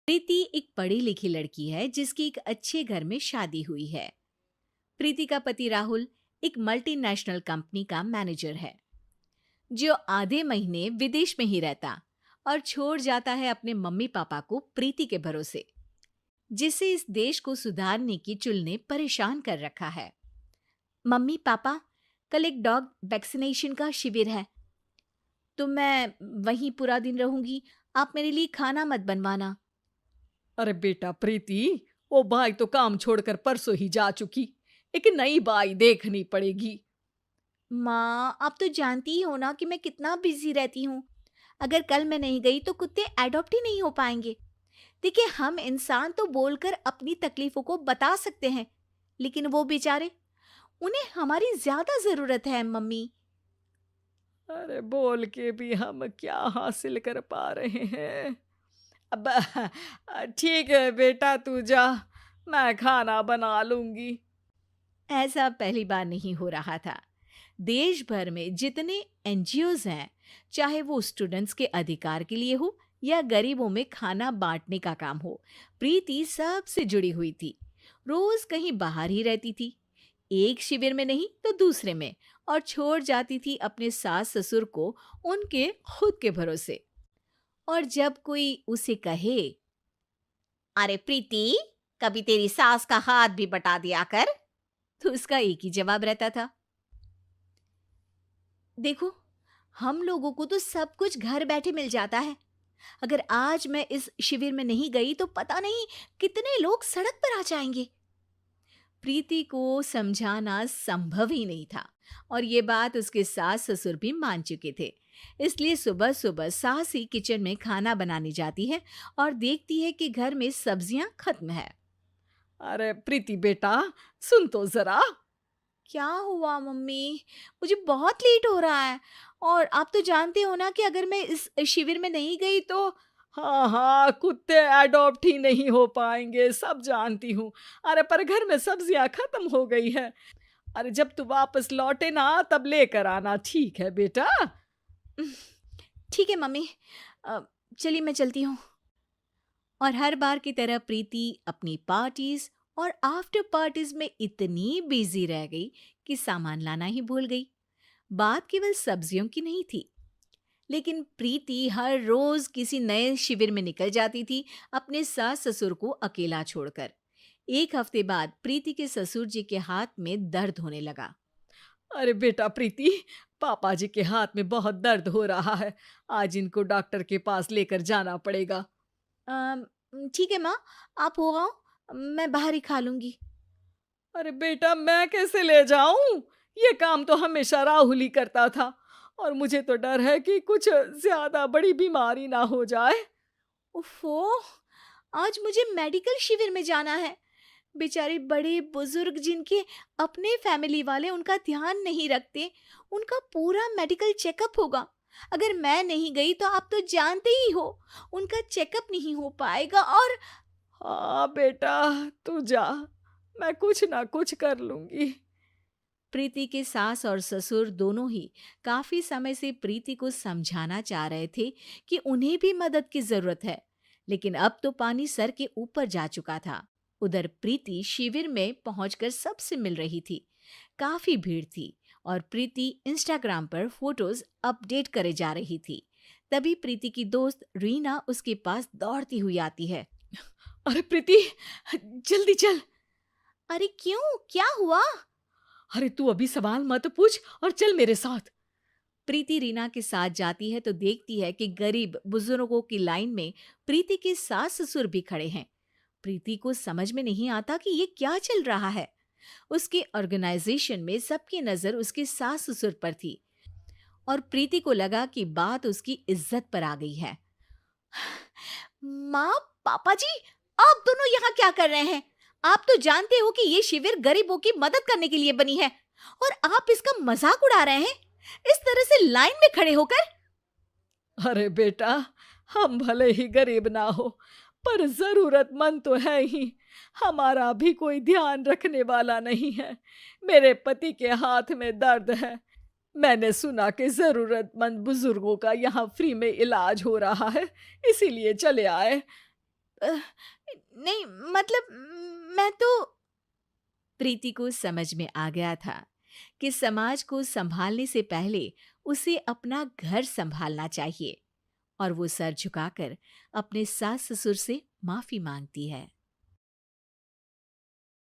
प्रीति एक पढ़ी लिखी लड़की है जिसकी एक अच्छे घर में शादी हुई है। प्रीति का पति राहुल एक मल्टीनेशनल कंपनी का मैनेजर है जो आधे महीने विदेश में ही रहता और छोड़ जाता है अपने मम्मी पापा को प्रीति के भरोसे, जिसे इस देश को सुधारने की चुल ने परेशान कर रखा है। मम्मी पापा, कल एक डॉग वैक्सीनेशन का शिविर है तो मैं वहीं पूरा दिन रहूंगी। आप मेरे लिए खाना मत बनवाना। अरे बेटा प्रीति, वो बाई तो काम छोड़कर परसों ही जा चुकी। एक नई बाई देखनी पड़ेगी। माँ, आप तो जानती ही हो ना कि मैं कितना बिजी रहती हूँ। अगर कल मैं नहीं गई तो कुत्ते एडॉप्ट ही नहीं हो पाएंगे। देखिए, हम इंसान तो बोलकर अपनी तकलीफों को बता सकते हैं, लेकिन वो बेचारे, उन्हें हमारी ज्यादा जरूरत है मम्मी। अरे बोल के भी हम क्या हासिल कर पा रहे हैं। अब ठीक है बेटा, तू जा, मैं खाना बना लूंगी। ऐसा पहली बार नहीं हो रहा था। देश भर में जितने एनजीओज हैं, चाहे वो स्टूडेंट्स के अधिकार के लिए हो या गरीबों में खाना बांटने का काम हो, प्रीति सबसे जुड़ी हुई थी। रोज कहीं बाहर ही रहती थी, एक शिविर में नहीं तो दूसरे में, और छोड़ जाती थी अपने सास ससुर को उनके खुद के भरोसे। और जब कोई उसे कहे, अरे प्रीति, कभी तेरी सास का हाथ भी बटा दिया कर, तो उसका एक ही जवाब रहता था, देखो, हम लोगों को तो सब कुछ घर बैठे मिल जाता है। अगर आज मैं इस शिविर में नहीं गई तो पता नहीं कितने लोग सड़क पर आ जाएंगे। प्रीति को समझाना संभव ही नहीं था, और ये बात उसके सास ससुर भी मान चुके थे। इसलिए सुबह सुबह सास ही किचन में खाना बनाने जाती है और देखती है कि घर में सब्जियां खत्म है। अरे प्रीति बेटा, सुन तो जरा। क्या हुआ मम्मी? मुझे बहुत लेट हो रहा है, और आप तो जानते हो ना कि अगर मैं इस शिविर में नहीं गई तो। हाँ हाँ, कुत्ते अडॉप्ट ही नहीं हो पाएंगे, सब जानती हूँ। अरे पर घर में सब्जियां खत्म हो गई है। अरे जब तू वापस लौटे ना तब लेकर आना, ठीक है बेटा। ठीक है मम्मी, अ, चलिए मैं चलती हूँ। और हर बार की तरह प्रीति अपनी पार्टीज और आफ्टर पार्टीज में इतनी बिजी रह गई कि सामान लाना ही भूल गई। बात केवल सब्जियों की नहीं थी, लेकिन प्रीति हर रोज किसी नए शिविर में निकल जाती थी, अपने सास ससुर को अकेला छोड़कर। एक हफ्ते बाद प्रीति के ससुर जी के हाथ में दर्द होने लगा। अरे बेटा प्रीति, पापा जी के हाथ में बहुत दर्द हो रहा है। आज इनको डॉक्टर के पास लेकर जाना पड़ेगा। "अम, ठीक है माँ, आप हो आओ, मैं बाहर ही खा लूंगी। अरे बेटा, मैं कैसे ले जाऊं? ये काम तो हमेशा राहुल ही करता था, और मुझे तो डर है कि कुछ ज्यादा बड़ी बीमारी ना हो जाए। उफ़ो! आज मुझे मेडिकल शिविर में जाना है। बेचारे बड़े बुजुर्ग जिनके अपने फैमिली वाले उनका ध्यान नहीं रखते, उनका पूरा मेडिकल चेकअप होगा। अगर मैं नहीं गई तो आप तो जानते ही हो, उनका चेकअप नहीं हो पाएगा। और हाँ बेटा, तू जा, मैं कुछ ना कुछ कर लूंगी। प्रीति के सास और ससुर दोनों ही काफी समय से प्रीति को समझाना चाह रहे थे कि उन्हें भी मदद की जरूरत है, लेकिन अब तो पानी सर के ऊपर जा चुका था। उधर प्रीति शिविर में पहुंचकर सबसे मिल रही थी। काफी भीड़ थी और प्रीति इंस्टाग्राम पर फोटोज अपडेट करे जा रही थी। तभी प्रीति की दोस्त रीना उसके पास दौड़ती हुई आती है। अरे प्रीति, जल्दी चल। अरे क्यों, क्या हुआ? अरे तू अभी सवाल मत पूछ और चल मेरे साथ। प्रीति रीना के साथ जाती है तो देखती है कि गरीब बुजुर्गों की लाइन में प्रीति के सास ससुर भी खड़े हैं। प्रीति को समझ में नहीं आता कि ये क्या चल रहा है। उसके ऑर्गेनाइजेशन में सबकी नजर उसके सास ससुर पर थी, और प्रीति को लगा कि बात उसकी इज्जत पर आ गई है। माँ, पापा जी, आप दोनों यहाँ क्या कर रहे हैं? आप तो जानते हो कि ये शिविर गरीबों की मदद करने के लिए बनी है, और आप इसका मजाक उड़ा रहे हैं इस तरह से लाइन में खड़े होकर। अरे बेटा, हम भले ही गरीब ना हो, पर जरूरतमंद तो है ही। हमारा भी कोई ध्यान रखने वाला नहीं है। मेरे पति के हाथ में दर्द है। मैंने सुना कि जरूरतमंद बुजुर्गों का यहाँ फ्री में इलाज हो रहा है, इसीलिए चले आए। अ, नहीं, मतलब मैं तो। प्रीति को समझ में आ गया था कि समाज को संभालने से पहले उसे अपना घर संभालना चाहिए, और वो सर झुकाकर अपने सास ससुर से माफी मांगती है।